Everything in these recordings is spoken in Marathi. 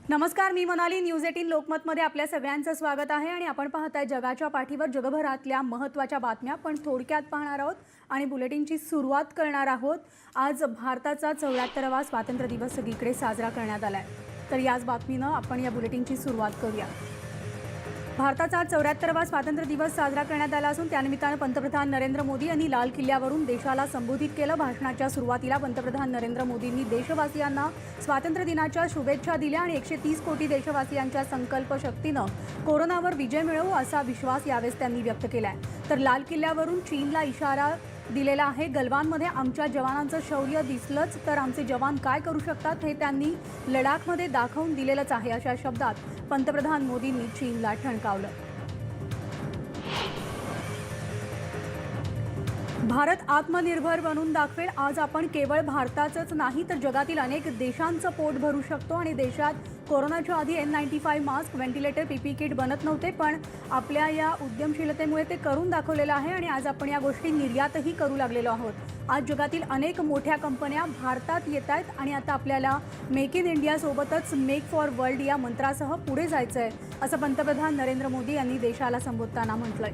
नमस्कार, मी मनाली. न्यूज 18 लोकमतमध्ये आपल्या सगळ्यांचं स्वागत आहे आणि आपण पाहताय जगाच्या पाठीवर जगभरातल्या महत्त्वाच्या बातम्या. पण थोडक्यात पाहणार आहोत आणि बुलेटिनची सुरुवात करणार आहोत. आज भारताचा 74वा स्वातंत्र्य दिवस सगळीकडे साजरा करण्यात आलाय. तर याच बातमीनं आपण या बुलेटिनची सुरुवात करूया. भारताचा 74वा स्वातंत्र्य दिवस साजरा करण्यात आला असून त्यानिमित्तानं पंतप्रधान नरेंद्र मोदी यांनी लाल किल्ल्यावरून देशाला संबोधित केलं. भाषणाच्या सुरुवातीला पंतप्रधान नरेंद्र मोदींनी देशवासियांना स्वातंत्र्य दिनाच्या शुभेच्छा दिल्या आणि 130 कोटी देशवासियांच्या संकल्प शक्तीनं कोरोनावर विजय मिळवू असा विश्वास यावेळेस त्यांनी व्यक्त केलाय. तर लाल किल्ल्यावरून चीनला इशारा दिलेला आहे. गलवानमध्ये आमच्या जवानांचं शौर्य दिसलंच तर आमचे जवान काय करू शकतात हे त्यांनी लडाखमध्ये दाखवून दिलेलंच आहे, अशा शब्दात पंतप्रधान मोदींनी चीनला ठणकावलं. भारत आत्मनिर्भर बनून दाखवेल. आज आपण केवळ भारताचंच नाही तर जगातील अनेक देशांचं पोट भरू शकतो आणि देशात कोरोनाच्या आधी N95 mask, ventilator, PPE kit बनत नव्हते, पण आपल्या या उद्यमशीलतेमुळे ते करून दाखवलेलं आहे आणि आज आपण या गोष्टी निर्यातही करू लागलेलो आहोत. आज जगातील अनेक मोठ्या कंपन्या भारतात येत आहेत आणि आता आपल्याला मेक इन इंडिया सोबतच मेक फॉर वर्ल्ड या मंत्रासह पुढे जायचं आहे, असं पंतप्रधान नरेंद्र मोदी यांनी देशाला संबोधताना म्हटलंय.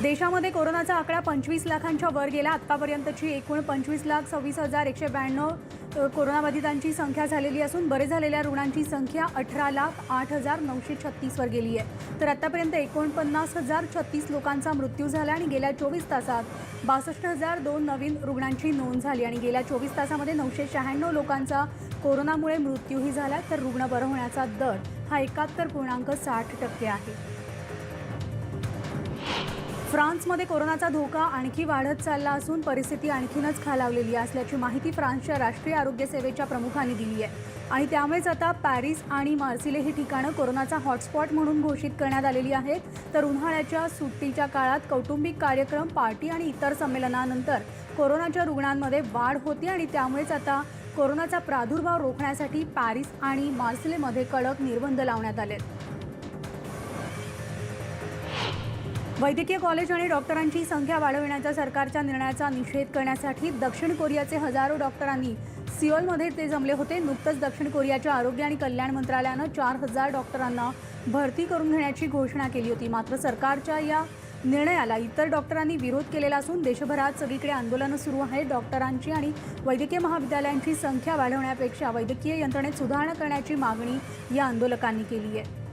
देशामध्ये कोरोनाचा आकडा 25 लाखांच्या वर गेला. आतापर्यंतची एकूण 25,26,192 कोरोनाबाधितांची संख्या झालेली असून बरे झालेल्या रुग्णांची संख्या 18,08,936 वर गेली आहे. तर आतापर्यंत 49,036 लोकांचा मृत्यू झाला आणि गेल्या 24 तासात 62,002 नवीन रुग्णांची नोंद झाली आणि गेल्या 24 तासामध्ये 996 लोकांचा कोरोनामुळे मृत्यूही झाला. तर रुग्ण बरं होण्याचा दर हा 71.60% आहे. फ्रान्समध्ये कोरोनाचा धोका आणखी वाढत चालला असून परिस्थिती आणखीनच खालावलेली असल्याची माहिती फ्रान्सच्या राष्ट्रीय आरोग्य सेवेच्या प्रमुखांनी दिली आहे आणि त्यामुळेच आता पॅरिस आणि मार्सिले ही ठिकाणं कोरोनाचा हॉटस्पॉट म्हणून घोषित करण्यात आलेली आहेत. तर उन्हाळ्याच्या सुट्टीच्या काळात कौटुंबिक कार्यक्रम, पार्टी आणि इतर संमेलनानंतर कोरोनाच्या रुग्णांमध्ये वाढ होती आणि त्यामुळेच आता कोरोनाचा प्रादुर्भाव रोखण्यासाठी पॅरिस आणि मार्सिलेमध्ये कडक निर्बंध लावण्यात आले. वैद्यकीय कॉलेज आणि डॉक्टरांची संख्या वाढविण्याच्या सरकारच्या निर्णयाचा निषेध करण्यासाठी दक्षिण कोरियाचे हजारो डॉक्टरांनी सिओलमध्ये ते जमले होते. नुकतंच दक्षिण कोरियाच्या आरोग्य आणि कल्याण मंत्रालयानं 4,000 डॉक्टरांना भरती करून घेण्याची घोषणा केली होती. मात्र सरकारच्या या निर्णयाला इतर डॉक्टरांनी विरोध केलेला असून देशभरात सगळीकडे आंदोलनं सुरू आहेत. डॉक्टरांची आणि वैद्यकीय महाविद्यालयांची संख्या वाढवण्यापेक्षा वैद्यकीय यंत्रणेत सुधारणा करण्याची मागणी या आंदोलकांनी केली आहे.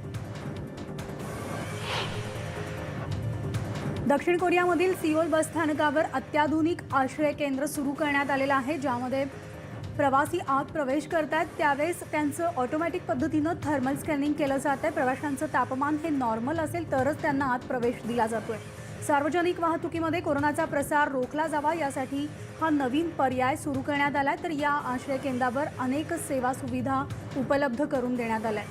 दक्षिण कोरियामधील सिओल बस स्थानकावर अत्याधुनिक आश्रय केंद्र सुरू करण्यात आलेलं आहे, ज्यामध्ये प्रवासी आत प्रवेश करतात त्यावेळेस त्यांचं ऑटोमॅटिक पद्धतीनं थर्मल स्कॅनिंग केलं जात आहे. प्रवाशांचं तापमान हे नॉर्मल असेल तरच त्यांना आत प्रवेश दिला जातोय. सार्वजनिक वाहतुकीमध्ये कोरोनाचा प्रसार रोखला जावा यासाठी हा नवीन पर्याय सुरू करण्यात आलाय. तर या आश्रय केंद्रावर अनेक सेवा सुविधा उपलब्ध करून देण्यात आल्या.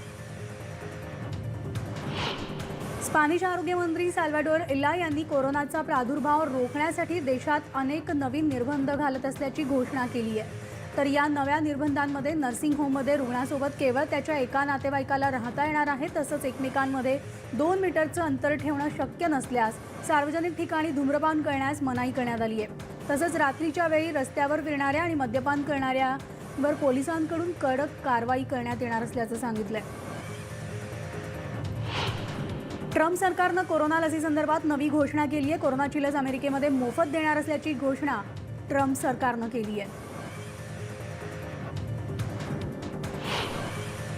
स्पॅनिश आरोग्यमंत्री साल्वाडोर इल्ला यांनी कोरोनाचा प्रादुर्भाव रोखण्यासाठी देशात अनेक नवीन निर्बंध घालत असल्याची घोषणा केली आहे. तर या नव्या निर्बंधांमध्ये नर्सिंग होममध्ये रुग्णासोबत केवळ त्याच्या एका नातेवाईकाला राहता येणार आहे. तसंच एकमेकांमध्ये 2 मीटरचं अंतर ठेवणं शक्य नसल्यास सार्वजनिक ठिकाणी धूम्रपान करण्यास मनाई करण्यात आली आहे. तसंच रात्रीच्या वेळी रस्त्यावर फिरणाऱ्या आणि मद्यपान करणाऱ्यावर पोलिसांकडून कडक कारवाई करण्यात येणार असल्याचं सांगितलंय. ट्रम्प सरकारनं कोरोना लसीसंदर्भात नवी घोषणा केली आहे. कोरोनाची लस अमेरिकेमध्ये मोफत देणार असल्याची घोषणा ट्रम्प सरकारनं केली आहे.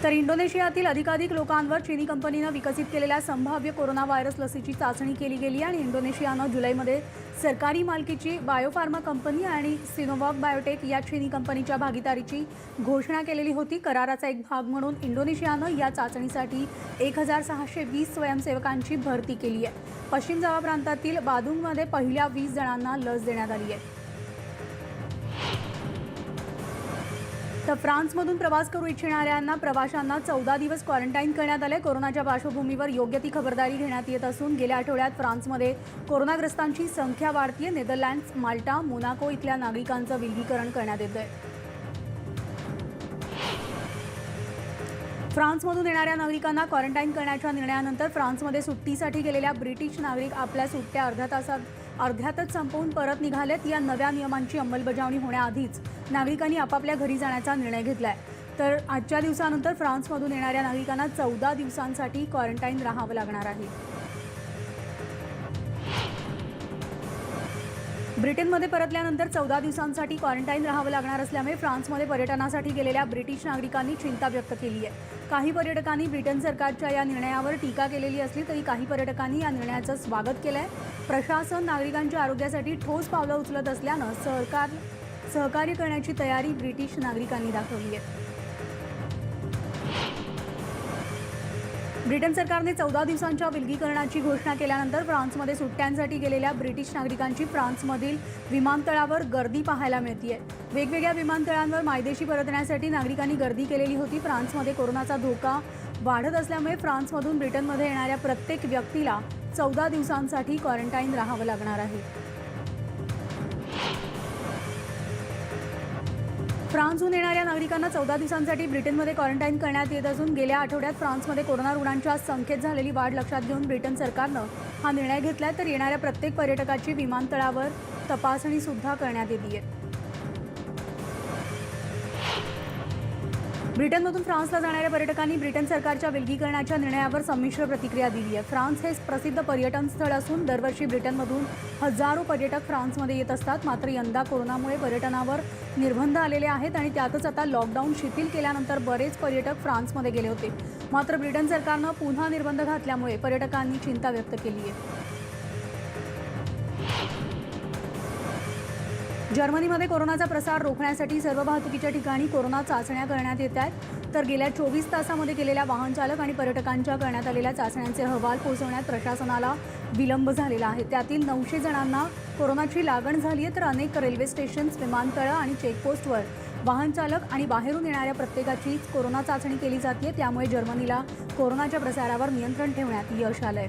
तर इंडोनेशियातील अधिकाधिक लोकांवर चीनी कंपनीनं विकसित केलेल्या संभाव्य कोरोना व्हायरस लसीची चाचणी केली गेली आणि इंडोनेशियानं जुलैमध्ये सरकारी मालकीची बायोफार्मा कंपनी आणि सिनोवॅक बायोटेक या चीनी कंपनीच्या भागीदारीची घोषणा केलेली होती. कराराचा एक भाग म्हणून इंडोनेशियानं या चाचणीसाठी 1,620 स्वयंसेवकांची भरती केली आहे. पश्चिम जावा प्रांतातील बादुंगमध्ये पहिल्या 20 जणांना लस देण्यात आली आहे. तर फ्रान्समधून प्रवास करू इच्छिणाऱ्यांना प्रवाशांना 14 दिवस क्वारंटाईन करण्यात आले. कोरोनाच्या पार्श्वभूमीवर योग्य ती खबरदारी घेण्यात येत असून गेल्या आठवड्यात फ्रान्समध्ये कोरोनाग्रस्तांची संख्या वाढतीये. नेदरलँड्स, माल्टा, मोनाको इथल्या नागरिकांचं विलगीकरण करण्यात येतंय. फ्रान्समधून येणाऱ्या नागरिकांना क्वारंटाईन करण्याच्या निर्णयानंतर फ्रान्समध्ये सुट्टीसाठी गेलेल्या ब्रिटिश नागरिक आपल्या सुट्ट्या अर्ध्या तासात अर्ध्यातच संपवून परत निघालेत। या नव्या नियमांची अंमलबजावणी होण्याआधीच नागरिकांनी आपापल्या घरी जाण्याचा निर्णय घेतलाय। तर आजच्या दिवसानंतर फ्रान्समधून येणाऱ्या नागरिकांना 14 दिवसांसाठी क्वारंटाईन राहावं लागणार आहे। ब्रिटनमध्ये परतल्यानंतर 14 दिवसांसाठी क्वारंटाईन राहावं लागणार असल्यामुळे फ्रान्समध्ये पर्यटनासाठी गेलेल्या ब्रिटिश नागरिकांनी चिंता व्यक्त केली आहे। काही पर्यटकांनी ब्रिटन सरकारच्या या निर्णयावर टीका केलेली असली तरी काही पर्यटकांनी या निर्णयाचं स्वागत केलंय। प्रशासन नागरिकांच्या आरोग्यासाठी ठोस पावलं उचलत असल्यानं सहकार्य करण्याची तयारी ब्रिटिश नागरिकांनी दाखवली आहे। ब्रिटन सरकारने 14 दिवसांच्या विलगीकरणाची घोषणा केल्यानंतर फ्रान्समध्ये सुट्ट्यांसाठी गेलेल्या ब्रिटिश नागरिकांची फ्रान्समधील विमानतळावर गर्दी पाहायला मिळतेय। वेगवेगळ्या विमानतळांवर मायदेशी परतण्यासाठी नागरिकांनी गर्दी केलेली होती। फ्रान्समध्ये कोरोनाचा धोका वाढत असल्यामुळे फ्रान्समधून ब्रिटनमध्ये येणाऱ्या प्रत्येक व्यक्तीला 14 दिवसांसाठी क्वारंटाईन राहावं लागणार आहे। फ्रान्सहून येणाऱ्या नागरिकांना 14 दिवसांसाठी ब्रिटनमध्ये क्वारंटाईन करण्यात येत असून गेल्या आठवड्यात फ्रान्समध्ये कोरोना रुग्णांच्या संख्येत झालेली वाढ लक्षात घेऊन ब्रिटन सरकारनं हा निर्णय घेतलाय। तर येणाऱ्या प्रत्येक पर्यटकाची विमानतळावर तपासणी सुद्धा करण्यात येते। ब्रिटनमधून फ्रान्सला जाणाऱ्या पर्यटकांनी ब्रिटन सरकारच्या विलगीकरणाच्या निर्णयावर संमिश्र प्रतिक्रिया दिली आहे। फ्रान्स हे प्रसिद्ध पर्यटन स्थळ असून दरवर्षी ब्रिटनमधून हजारो पर्यटक फ्रान्समध्ये येत असतात। मात्र यंदा कोरोनामुळे पर्यटनावर निर्बंध आलेले आहेत आणि त्यातच आता लॉकडाऊन शिथिल केल्यानंतर बरेच पर्यटक फ्रान्समध्ये गेले होते। मात्र ब्रिटन सरकारनं पुन्हा निर्बंध घातल्यामुळे पर्यटकांनी चिंता व्यक्त केली आहे। जर्मनीमध्ये कोरोनाचा प्रसार रोखण्यासाठी सर्व वाहतुकीच्या ठिकाणी कोरोना चाचण्या करण्यात येत आहेत। तर गेल्या 24 तासांमध्ये केलेल्या वाहन चालक आणि पर्यटकांच्या करण्यात आलेल्या चाचण्यांचे अहवाल पोहोचवण्यात प्रशासनाला विलंब झालेला आहे। त्यातील 900 जणांना कोरोनाची लागण झाली आहे। तर अनेक रेल्वे स्टेशन्स, विमानतळं आणि चेकपोस्टवर वाहन चालक आणि बाहेरून येणाऱ्या प्रत्येकाची कोरोना चाचणी केली जाते। त्यामुळे जर्मनीला कोरोनाच्या प्रसारावर नियंत्रण ठेवण्यात यश आलंय।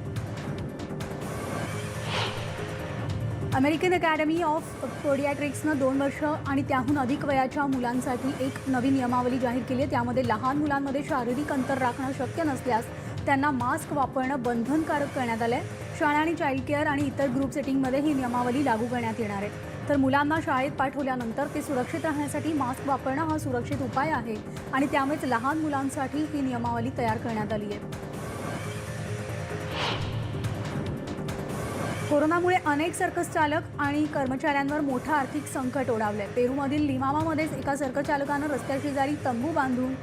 अमेरिकन अकॅडमी ऑफ पेडियाट्रिक्सनं 2 वर्ष आणि त्याहून अधिक वयाच्या मुलांसाठी एक नवी नियमावली जाहीर केली आहे। त्यामध्ये लहान मुलांमध्ये शारीरिक अंतर राखणं शक्य नसल्यास त्यांना मास्क वापरणं बंधनकारक करण्यात आलं आहे। शाळा आणि चाइल्ड केअर आणि इतर ग्रुप सेटिंगमध्ये ही नियमावली लागू करण्यात येणार आहे। तर मुलांना शाळेत पाठवल्यानंतर ते सुरक्षित राहण्यासाठी मास्क वापरणं हा सुरक्षित उपाय आहे आणि त्यामुळेच लहान मुलांसाठी ही नियमावली तयार करण्यात आली आहे। कोरोनामुळे अनेक सर्कस चालक आणि कर्मचाऱ्यांवर मोठं आर्थिक संकट ओढावलंय। पेरूमधील लिमामामध्येच एका सर्कस चालकानं रस्त्याशेजारी तंबू बांधून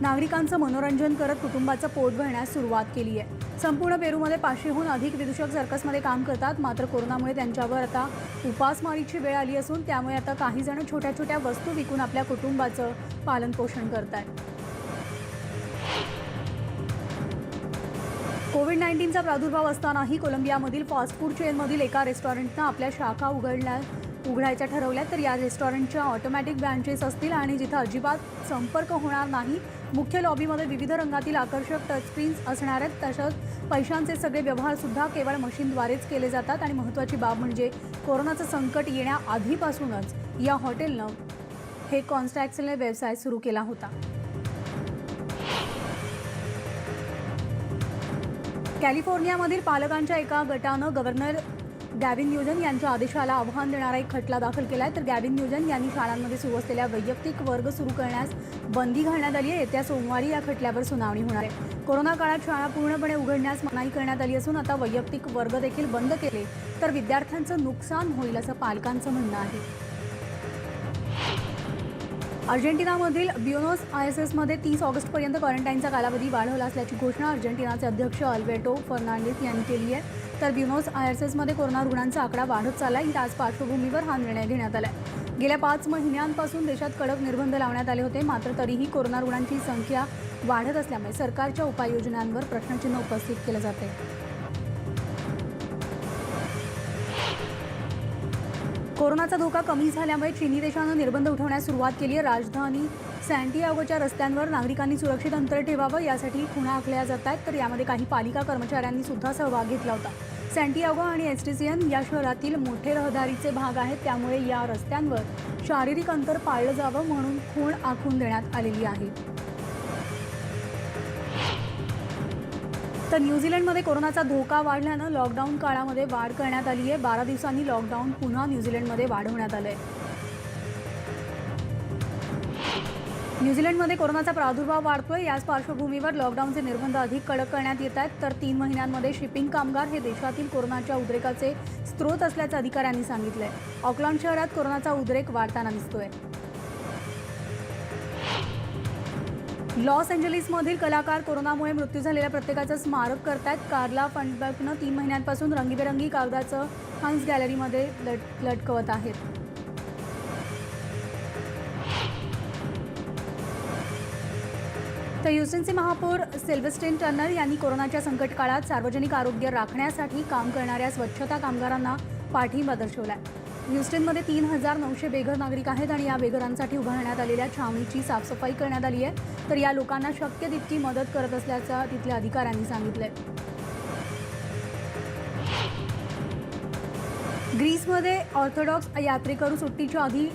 नागरिकांचं मनोरंजन करत कुटुंबाचं पोट भरण्यास सुरुवात केली आहे। संपूर्ण पेरूमध्ये 500हून अधिक विदूषक सर्कसमध्ये काम करतात। मात्र कोरोनामुळे त्यांच्यावर आता उपासमारीची वेळ आली असून त्यामुळे आता काही जण छोट्या छोट्या वस्तू विकून आपल्या कुटुंबाचं पालनपोषण करतायत। कोविड-19चा प्रादुर्भाव असतानाही कोलंबियामधील फास्ट फूड चेनमधील एका रेस्टॉरंटनं आपल्या शाखा उघडायच्या ठरवल्या। तर या रेस्टॉरंटच्या ऑटोमॅटिक ब्रँचेस असतील आणि जिथं अजिबात संपर्क होणार नाही। मुख्य लॉबीमध्ये विविध रंगातील आकर्षक टचस्क्रीन्स असणार आहेत। तसंच पैशांचे सगळे व्यवहारसुद्धा केवळ मशीनद्वारेच केले जातात। आणि महत्त्वाची बाब म्हणजे कोरोनाचं संकट येण्याआधीपासूनच या हॉटेलनं हे कॉन्ट्रॅक्चुअल व्यवसाय सुरू केला होता। कॅलिफोर्नियामधील पालकांच्या एका गटानं गव्हर्नर गॅविन न्यूजन यांच्या आदेशाला आव्हान देणारा एक खटला दाखल केला आहे। तर गॅविन न्यूजन यांनी शाळांमध्ये सुरू असलेल्या वैयक्तिक वर्ग सुरू करण्यास बंदी घालण्यात आली आहे। येत्या सोमवारी या खटल्यावर सुनावणी होणार आहे। कोरोना काळात शाळा पूर्णपणे उघडण्यास मनाई करण्यात आली असून आता वैयक्तिक वर्ग देखील बंद केले तर विद्यार्थ्यांचं नुकसान होईल असं पालकांचं म्हणणं आहे। अर्जेंटिनामधील ब्युनोस आयरेसमध्ये 30 ऑगस्टपर्यंत क्वारंटाईनचा कालावधी वाढवला असल्याची घोषणा अर्जेंटिनाचे अध्यक्ष अल्बर्टो फर्नांडिस यांनी केली आहे। तर ब्युनोस आयरेसमध्ये कोरोना रुग्णांचा आकडा वाढत चालला आहे। त्याच पार्श्वभूमीवर हा निर्णय घेण्यात आला आहे। गेल्या 5 महिन्यांपासून देशात कडक निर्बंध लावण्यात आले होते। मात्र तरीही कोरोना रुग्णांची संख्या वाढत असल्यामुळे सरकारच्या उपाययोजनांवर प्रश्नचिन्ह उपस्थित केलं जाते। कोरोनाचा धोका कमी झाल्यामुळे चीनी देशानं निर्बंध उठवण्यास सुरुवात केली आहे। राजधानी सॅन्टियागोच्या रस्त्यांवर नागरिकांनी सुरक्षित अंतर ठेवावं यासाठी खुणा आखल्या जात आहेत। तर यामध्ये काही पालिका कर्मचाऱ्यांनी सुद्धा सहभाग घेतला होता। सॅन्टियागो आणि एस्टिसियन या शहरातील मोठे रहदारीचे भाग आहेत। त्यामुळे या रस्त्यांवर शारीरिक अंतर पाळलं जावं म्हणून खूण आखून देण्यात आलेली आहे। तर न्यूझीलंडमध्ये कोरोनाचा धोका वाढल्यानं लॉकडाऊन काळामध्ये वाढ करण्यात आली आहे। 12 दिवसांनी लॉकडाऊन पुन्हा न्यूझीलंडमध्ये वाढवण्यात आलं आहे। न्यूझीलंडमध्ये कोरोनाचा प्रादुर्भाव वाढतोय। याच पार्श्वभूमीवर लॉकडाऊनचे निर्बंध अधिक कडक करण्यात येत आहेत। तर 3 महिन्यांमध्ये शिपिंग कामगार हे देशातील कोरोनाच्या उद्रेकाचे स्रोत असल्याचं अधिकाऱ्यांनी सांगितलंय। ऑकलंड शहरात कोरोनाचा उद्रेक वाढताना दिसतोय। लॉस एंजलिसमधील कलाकार कोरोनामुळे मृत्यू झालेल्या प्रत्येकाचं स्मारक करतायत। कार्ला फंडबर्गनं 3 महिन्यांपासून रंगीबेरंगी कागदाचं हंस गॅलरीमध्ये लटकवत आहेत। तर ह्युस्टनचे महापौर सिल्व्हस्टिन टर्नर यांनी कोरोनाच्या संकट काळात सार्वजनिक आरोग्य राखण्यासाठी काम करणाऱ्या स्वच्छता कामगारांना पाठिंबा दर्शवलाय। ह्युस्टनमध्ये 3,900 बेघर नागरिक आहेत आणि या बेघरांसाठी उभारण्यात आलेल्या छावणीची साफसफाई करण्यात आली आहे। तर या लोकांना शक्य तितकी मदत करत असल्याचं तिथल्या अधिकाऱ्यांनी सांगितलंय। ग्रीसमध्ये ऑर्थोडॉक्स यात्रेकरू सुट्टीच्या आधी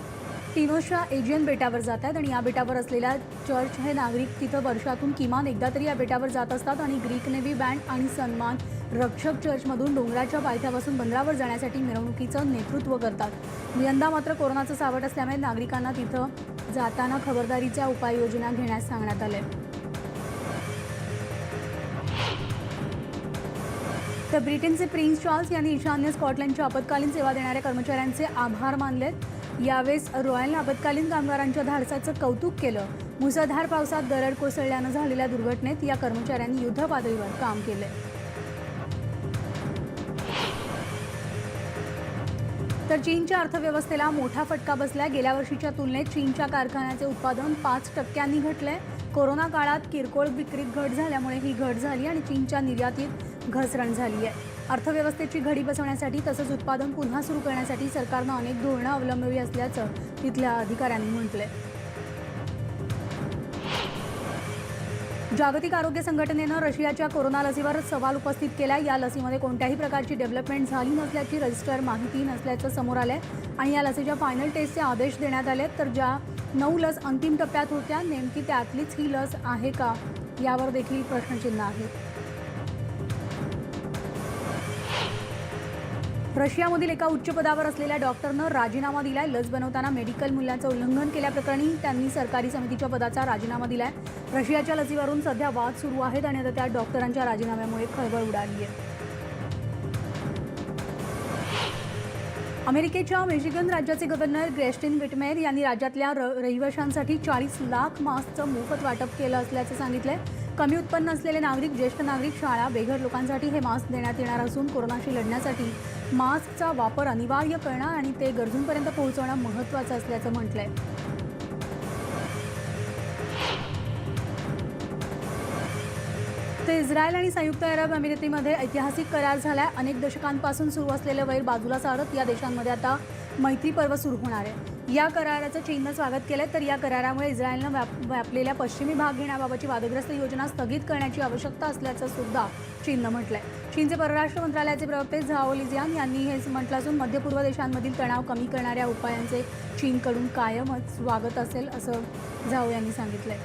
टिनोसच्या एजियन बेटावर जात आहेत आणि या बेटावर असलेल्या चर्च हे नागरिक तिथं वर्षातून किमान एकदा तरी या बेटावर जात असतात आणि ग्रीक नेव्ही बँड आणि सन्मान रक्षक चर्चमधून डोंगराच्या पायथ्यापासून बंदरावर जाण्यासाठी मिरवणुकीचं नेतृत्व करतात। यंदा मात्र कोरोनाचं सावट असल्यामुळे नागरिकांना तिथं जाताना खबरदारीच्या उपाययोजना घेण्यास सांगण्यात आले। तर ब्रिटनचे प्रिन्स चार्ल्स यांनी ईशान्य स्कॉटलंडच्या आपत्कालीन सेवा देणाऱ्या कर्मचाऱ्यांचे आभार मानलेत। यावेळेस रॉयल आपत्कालीन कामगारांच्या धाडसाचं कौतुक केलं। मुसळधार पावसात दरड कोसळल्यानं झालेल्या दुर्घटनेत या कर्मचाऱ्यांनी युद्धपातळीवर काम केले। तर चीनच्या अर्थव्यवस्थेला मोठा फटका बसलाय। गेल्या वर्षीच्या तुलनेत चीनच्या कारखान्याचे उत्पादन 5% घटलंय। कोरोना काळात किरकोळ विक्रीत घट झाल्यामुळे ही घट झाली आणि चीनच्या निर्यातीत घसरण झाली आहे। अर्थव्यवस्थेची घडी बसवण्यासाठी तसंच उत्पादन पुन्हा सुरू करण्यासाठी सरकारनं अनेक धोरणं अवलंबली असल्याचं तिथल्या अधिकाऱ्यांनी म्हटलंय। जागतिक आरोग्य संघटनेनं रशियाच्या कोरोना लसीवर सवाल उपस्थित केला। या लसीमध्ये कोणत्याही प्रकारची डेव्हलपमेंट झाली नसल्याची रजिस्टर माहिती नसल्याचं समोर आलंय आणि या लसीच्या फायनल टेस्टचे आदेश देण्यात आले। तर ज्या 9 लस अंतिम टप्प्यात होत्या नेमकी त्यातलीच ही लस आहे का यावर देखील प्रश्नचिन्ह आहे। रशियामधील एका उच्च पदावर असलेल्या डॉक्टरनं राजीनामा दिलाय। लस बनवताना मेडिकल मूल्यांचं उल्लंघन केल्याप्रकरणी त्यांनी सरकारी समितीच्या पदाचा राजीनामा दिलाय। रशियाच्या लसीवरून सध्या वाद सुरू आहेत आणि आता त्या डॉक्टरांच्या राजीनाम्यामुळे खळबळ उडाली आहे। अमेरिकेच्या मिशिगन राज्याचे गव्हर्नर ग्रेस्टिन विटमेर यांनी राज्यातल्या रहिवाशांसाठी 40 लाख मास्कचं मोफत वाटप केलं असल्याचं सांगितलंय। कमी उत्पन्न असलेले नागरिक, ज्येष्ठ नागरिक, शाळा, बेघर लोकांसाठी हे मास्क देण्यात येणार असून कोरोनाशी लढण्यासाठी मास्कचा वापर अनिवार्य करणं आणि ते गरजूंपर्यंत पोहोचवणं महत्त्वाचं असल्याचं म्हटलंय। तर इस्रायल आणि संयुक्त अरब अमिरातीमध्ये ऐतिहासिक करार झालाय। अनेक दशकांपासून सुरू असलेलं वैर बाजूला सारत या देशांमध्ये आता मैत्री पर्व सुरू होणार आहे। या कराराचं चीननं स्वागत केलंय। तर या करारामुळे इस्रायलनं व्यापलेल्या पश्चिमी भाग घेण्याबाबतची वादग्रस्त योजना स्थगित करण्याची आवश्यकता असल्याचं सुद्धा चीननं म्हटलंय। चीनचे परराष्ट्र मंत्रालयाचे प्रवक्ते झाओ लिजियान यांनी हे म्हटलं असून मध्य पूर्व देशांमधील तणाव कमी करणाऱ्या उपायांचे चीनकडून कायमच स्वागत असेल असं झाओ यांनी सांगितलंय।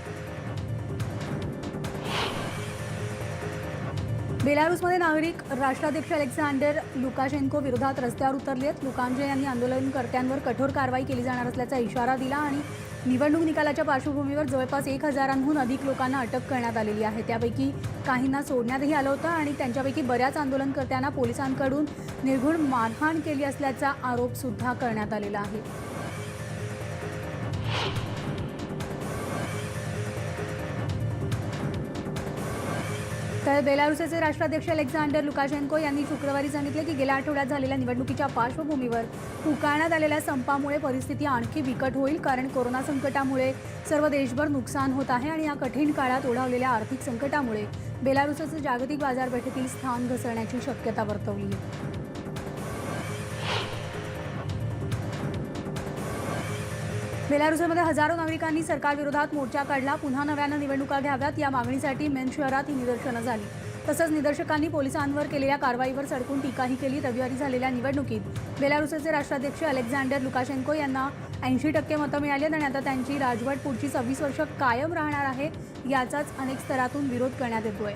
बेलारूसमध्ये नागरिक राष्ट्राध्यक्ष अलेक्झांडर लुकाशेन्को विरोधात रस्त्यावर उतरले आहेत। लुकाशेन्को यांनी आंदोलनकर्त्यांवर कठोर कारवाई केली जाणार असल्याचा इशारा दिला आणि निवडणूक निकालाच्या पार्श्वभूमीवर जवळपास 1,000हून अधिक लोकांना अटक करण्यात आलेली आहे। त्यापैकी काहींना सोडण्यातही आलं होतं आणि त्यांच्यापैकी बऱ्याच आंदोलनकर्त्यांना पोलिसांकडून निर्घृण मारहाण केली असल्याचा आरोप सुद्धा करण्यात आलेला आहे। तर बेलारूसचे राष्ट्राध्यक्ष अलेक्झांडर लुकाशेन्को यांनी शुक्रवारी सांगितले की गेल्या आठवड्यात झालेल्या निवडणुकीच्या पार्श्वभूमीवर पुकारण्यात आलेल्या संपामुळे परिस्थिती आणखी बिकट होईल, कारण कोरोना संकटामुळे सर्व देशभर नुकसान होत आहे आणि या कठीण काळात ओढावलेल्या आर्थिक संकटामुळे बेलारूसचे जागतिक बाजारपेठेतील स्थान घसरण्याची शक्यता वर्तवली आहे। बेलारूसमध्ये हजारो नागरिकांनी सरकारविरोधात मोर्चा काढला। पुन्हा नव्यानं निवडणुका घ्याव्यात या मागणीसाठी मिन्स्क शहरात ही निदर्शनं झाली। तसंच निदर्शकांनी पोलिसांवर केलेल्या कारवाईवर सडकून टीकाही केली। रविवारी झालेल्या निवडणुकीत बेलारूसचे राष्ट्राध्यक्ष अलेक्झांडर लुकाशेन्को यांना 80% मतं मिळाली आणि आता त्यांची राजवट पुढची 26 वर्ष कायम राहणार आहे, याचाच अनेक स्तरातून विरोध करण्यात येतोय।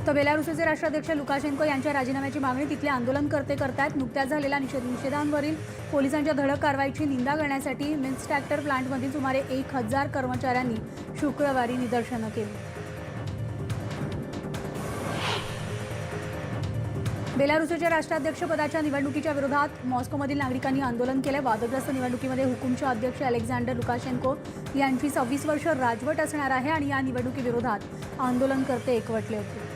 तर बेलारुसचे राष्ट्राध्यक्ष लुकाशेन्को यांच्या राजीनाम्याची मागणी तिथले आंदोलनकर्ते करतायत। नुकत्याच झालेल्या निषेधांवरील पोलिसांच्या धडक कारवाईची निंदा करण्यासाठी मिन्स्क ट्रॅक्टर प्लांटमधील सुमारे 1000 कर्मचाऱ्यांनी शुक्रवारी निदर्शनं केली। बेलारुसच्या राष्ट्राध्यक्षपदाच्या निवडणुकीच्या विरोधात मॉस्कोमधील नागरिकांनी आंदोलन केले। वादग्रस्त निवडणुकीमध्ये हुकुमशहा अध्यक्ष अलेक्झांडर लुकाशेन्को यांची 26 वर्ष राजवट असणार आहे आणि या निवडणुकीविरोधात आंदोलनकर्ते एकवटले होते।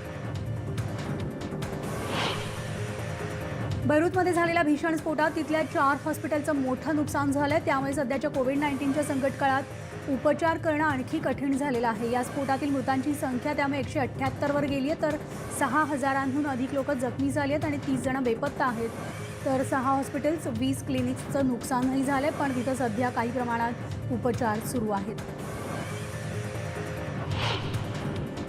बैरूतमध्ये झालेल्या भीषण स्फोटात तिथल्या 4 हॉस्पिटलचं मोठं नुकसान झालंय। त्यामुळे सध्याच्या कोविड-19च्या संकट काळात उपचार करणं आणखी कठीण झालेलं आहे। या स्फोटातील मृतांची संख्या त्यामुळे 178 वर गेली आहे, तर 6000हून अधिक लोक जखमी झाली आहेत आणि 30 जण बेपत्ता आहेत। तर 6 हॉस्पिटल्स 20 क्लिनिक्सचं नुकसानही झालंय, पण तिथं सध्या काही प्रमाणात उपचार सुरू आहेत।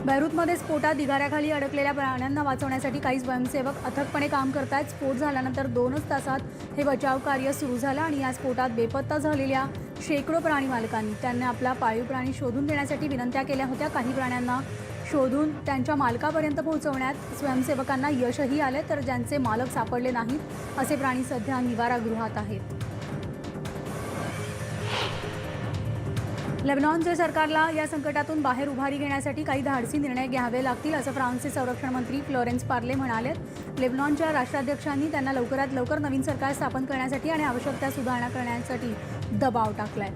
बैरूतमध्ये स्फोटात ढिगाऱ्याखाली अडकलेल्या प्राण्यांना वाचवण्यासाठी काही स्वयंसेवक अथकपणे काम करतायत। स्फोट झाल्यानंतर 2च तासात हे बचाव कार्य सुरू झालं आणि या स्फोटात बेपत्ता झालेल्या शेकडो प्राणी मालकांनी त्यांना आपला पाळीव प्राणी शोधून देण्यासाठी विनंत्या केल्या होत्या। काही प्राण्यांना शोधून त्यांच्या मालकापर्यंत पोहोचवण्यात स्वयंसेवकांना यशही आले, तर ज्यांचे मालक सापडले नाहीत असे प्राणी सध्या निवारागृहात आहेत। लेबनॉनच्या सरकारला या संकटातून बाहेर उभारी घेण्यासाठी काही धाडसी निर्णय घ्यावे लागतील, असं फ्रान्सचे संरक्षण मंत्री फ्लोरेन्स पार्ले म्हणाले। लेबनॉनच्या राष्ट्राध्यक्षांनी त्यांना लवकरात लवकर नवीन सरकार स्थापन करण्यासाठी आणि आवश्यक त्या सुधारणा करण्यासाठी दबाव टाकलाय।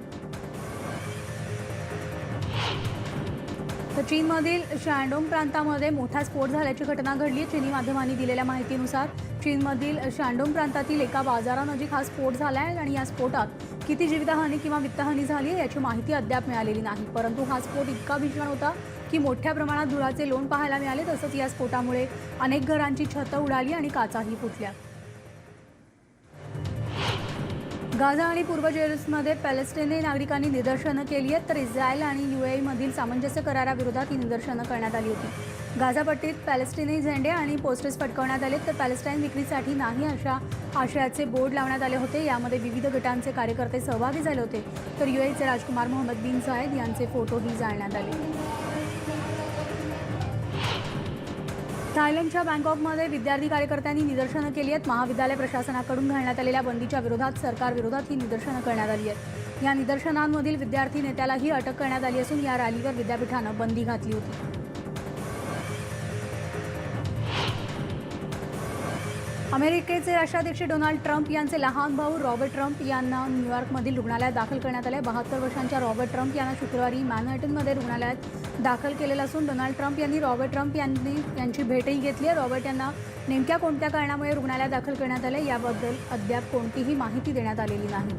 तर चीनमधील शांडोंग प्रांतामध्ये मोठा स्फोट झाल्याची घटना घडली। चीनी माध्यमांनी दिलेल्या माहितीनुसार चीनमधील शांडोंग प्रांतातील एका बाजारानजीक हा स्फोट झाला आहे आणि या स्फोटात किती जीवितहानी किंवा वित्तहानी झाली याची माहिती अद्याप मिळालेली नाही। परंतु हा स्फोट इतका भीषण होता की मोठ्या प्रमाणात धुराचे लोण पाहायला मिळाले। तसंच या स्फोटामुळे अनेक घरांची छतं उडाली आणि काचाही फुटल्या। गाझा आणि पूर्व जेरुसलेममध्ये पॅलेस्टिनी नागरिकांनी निदर्शनं केली आहेत, तर इस्रायल आणि UAE-मधील सामंजस्य कराराविरोधात ही निदर्शनं करण्यात आली होती। गाझा पट्टीत पॅलेस्टिनी झेंडे आणि पोस्टर्स फडकवण्यात आले, तर पॅलेस्टाईन विक्रीसाठी नाही अशा आशयाचे बोर्ड लावण्यात आले होते। यामध्ये विविध गटांचे कार्यकर्ते सहभागी झाले होते, तर UAEचे राजकुमार मोहम्मद बिन झायद यांचे फोटोही जाळण्यात आले। थायलंडच्या बँकॉकमध्ये विद्यार्थी कार्यकर्त्यांनी निदर्शनं केली आहेत। महाविद्यालय प्रशासनाकडून घालण्यात आलेल्या बंदीच्या विरोधात सरकारविरोधात ही निदर्शनं करण्यात आली आहेत। या निदर्शनांमधील विद्यार्थी नेत्यालाही अटक करण्यात आली असून या रॅलीवर विद्यापीठानं बंदी घातली होती। अमेरिकेचे राष्ट्राध्यक्ष डोनाल्ड ट्रम्प यांचे लहान भाऊ रॉबर्ट ट्रम्प यांना न्यूयॉर्कमधील रुग्णालयात दाखल करण्यात आले। 72 वर्षांच्या रॉबर्ट ट्रम्प यांना शुक्रवारी मॅनहॅटनमध्ये रुग्णालयात दाखल केलेलं असून डोनाल्ड ट्रम्प यांनी रॉबर्ट ट्रम्प यांची भेटही घेतली आहे। रॉबर्ट यांना नेमक्या कोणत्या कारणामुळे रुग्णालयात दाखल करण्यात आले याबद्दल अद्याप कोणतीही माहिती देण्यात आलेली नाही।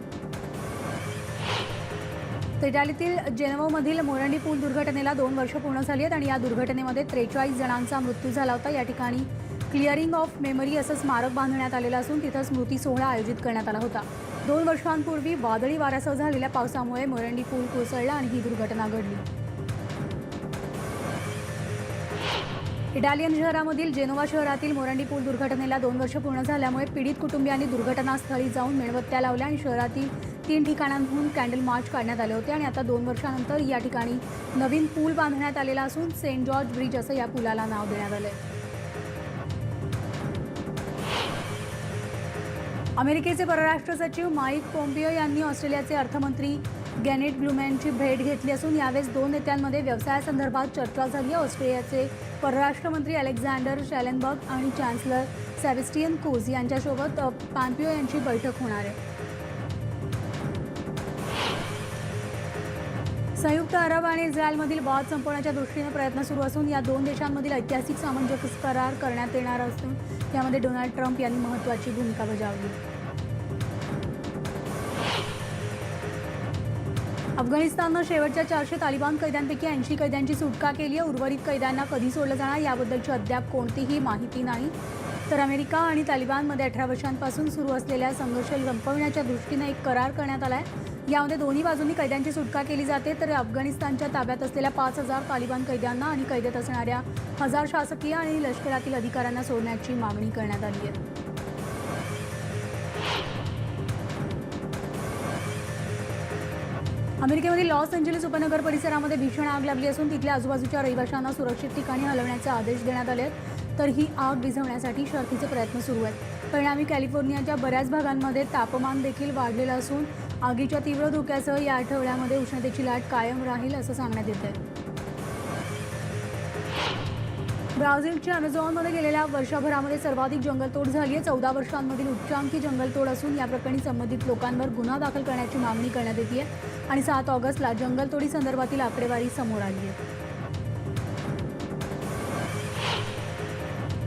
इटालीतील जेनेवामधील मोरंडी पूल दुर्घटनेला 2 वर्ष पूर्ण झाली आहेत आणि या दुर्घटनेमध्ये 43 जणांचा मृत्यू झाला होता। या ठिकाणी क्लिअरिंग ऑफ मेमरी असं स्मारक बांधण्यात आलेलं असून तिथं स्मृती सोहळा आयोजित करण्यात आला होता। 2 वर्षांपूर्वी वादळी वाऱ्यासह झालेल्या पावसामुळे मोरंडी पूल कोसळला आणि ही दुर्घटना घडली। इटालियन शहरामधील जेनोवा शहरातील मोरंडी पूल दुर्घटनेला 2 वर्ष पूर्ण झाल्यामुळे पीडित कुटुंबियांनी दुर्घटनास्थळी जाऊन मेणबत्त्या लावल्या आणि शहरातील 3 ठिकाणांहून कॅन्डल मार्च काढण्यात आले होते आणि आता 2 वर्षांनंतर या ठिकाणी नवीन पूल बांधण्यात आलेला असून सेंट जॉर्ज ब्रिज असं या पुलाला नाव देण्यात आलंय। अमेरिकेचे परराष्ट्र सचिव माईक पॉम्पिओ यांनी ऑस्ट्रेलियाचे अर्थमंत्री गॅनेट ब्लुमेनची भेट घेतली असून यावेळेस 2 नेत्यांमध्ये व्यवसायासंदर्भात चर्चा झाली। ऑस्ट्रेलियाचे परराष्ट्र मंत्री अलेक्झांडर शेलेनबर्ग आणि चान्सलर सेबॅस्टियन कुर्ज यांच्यासोबत पॉम्पिओ यांची बैठक होणार आहे। संयुक्त अरब आणि इस्रायलमधील वाद संपवण्याच्या दृष्टीने प्रयत्न सुरू असून या 2 देशांमधील ऐतिहासिक सामंजस्य करार करण्यात येणार असून यामध्ये डोनाल्ड ट्रम्प यांनी महत्त्वाची भूमिका बजावली। अफगाणिस्ताननं शेवटच्या 400 तालिबान कैद्यांपैकी 80 कैद्यांची सुटका केली आहे। उर्वरित कैद्यांना कधी सोडलं जाणार याबद्दलची अद्याप कोणतीही माहिती नाही। तर अमेरिका आणि तालिबानमध्ये 18 वर्षांपासून सुरू असलेल्या संघर्ष संपवण्याच्या दृष्टीने एक करार करण्यात आला आहे। यामध्ये दोन्ही बाजूंनी कैद्यांची सुटका केली जाते, तर अफगाणिस्तानच्या ताब्यात असलेल्या 5000 तालिबान कैद्यांना आणि कैदेत असणाऱ्या 1000 शासकीय आणि लष्करातील अधिकाऱ्यांना सोडण्याची मागणी करण्यात आली आहे। अमेरिकेमधील लॉस एंजेलिस उपनगर परिसरामध्ये भीषण आग लागली असून तिथल्या आजूबाजूच्या रहिवाशांना सुरक्षित ठिकाणी हलवण्याचे आदेश देण्यात आले आहेत, तर ही आग विझवण्यासाठी शर्थीचे प्रयत्न सुरू आहेत। परिणामी कॅलिफोर्नियाच्या बऱ्याच भागांमध्ये तापमान देखील वाढलेलं असून आगीच्या तीव्र धोक्यासह या आठवड्यामध्ये उष्णतेची लाट कायम राहील असं सांगण्यात येतंय। ब्राझीलच्या अमेझॉनमध्ये गेलेल्या वर्षभरामध्ये सर्वाधिक जंगलतोड झाली आहे। 14 वर्षांमधील उच्चांकी जंगलतोड असून या प्रकरणी संबंधित लोकांवर गुन्हा दाखल करण्याची मागणी करण्यात येते आहे आणि 7 ऑगस्टला जंगलतोडी संदर्भातील आकडेवारी समोर आली आहे।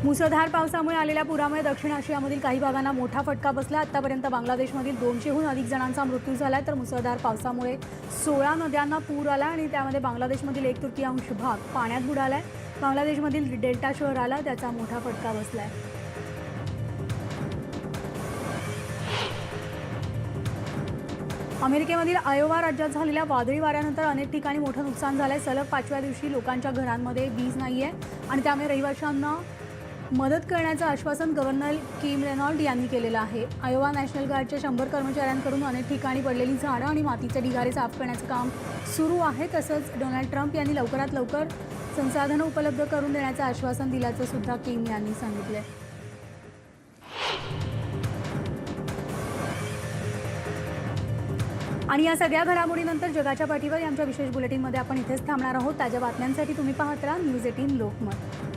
मुसळधार पावसामुळे आलेल्या पुरामुळे दक्षिण आशियामधील काही भागांना मोठा फटका बसला। आतापर्यंत बांगलादेशमधील 200हून अधिक जणांचा मृत्यू झालाय, तर मुसळधार पावसामुळे 16 नद्यांना पूर आला आणि त्यामध्ये बांगलादेशमधील 1/3 भाग पाण्यात बुडालाय। बांगलादेशमधील डेल्टा शहराला त्याचा मोठा फटका बसलाय। अमेरिकेमधील आयोवा राज्यात झालेल्या वादळी वाऱ्यानंतर अनेक ठिकाणी मोठं नुकसान झालंय। सलग 5व्या दिवशी लोकांच्या घरांमध्ये वीज नाहीये आणि त्यामुळे रहिवाशांना मदत करण्याचं आश्वासन गव्हर्नर किम रेनॉल्ड यांनी केलेलं आहे। आयोवा नॅशनल गार्डच्या 100 कर्मचाऱ्यांकडून अनेक ठिकाणी पडलेली झाडं आणि मातीचे ढिगारे साफ करण्याचं काम सुरू आहे। तसंच डोनाल्ड ट्रम्प यांनी लवकरात लवकर संसाधनं उपलब्ध करून देण्याचं आश्वासन दिल्याचं सुद्धा किम यांनी सांगितलंय। आणि या सगळ्या घडामोडीनंतर जगाच्या पाठीवर आमच्या विशेष बुलेटिनमध्ये आपण इथेच थांबणार आहोत। ताज्या बातम्यांसाठी तुम्ही पाहत राहा न्यूज 18 लोकमत।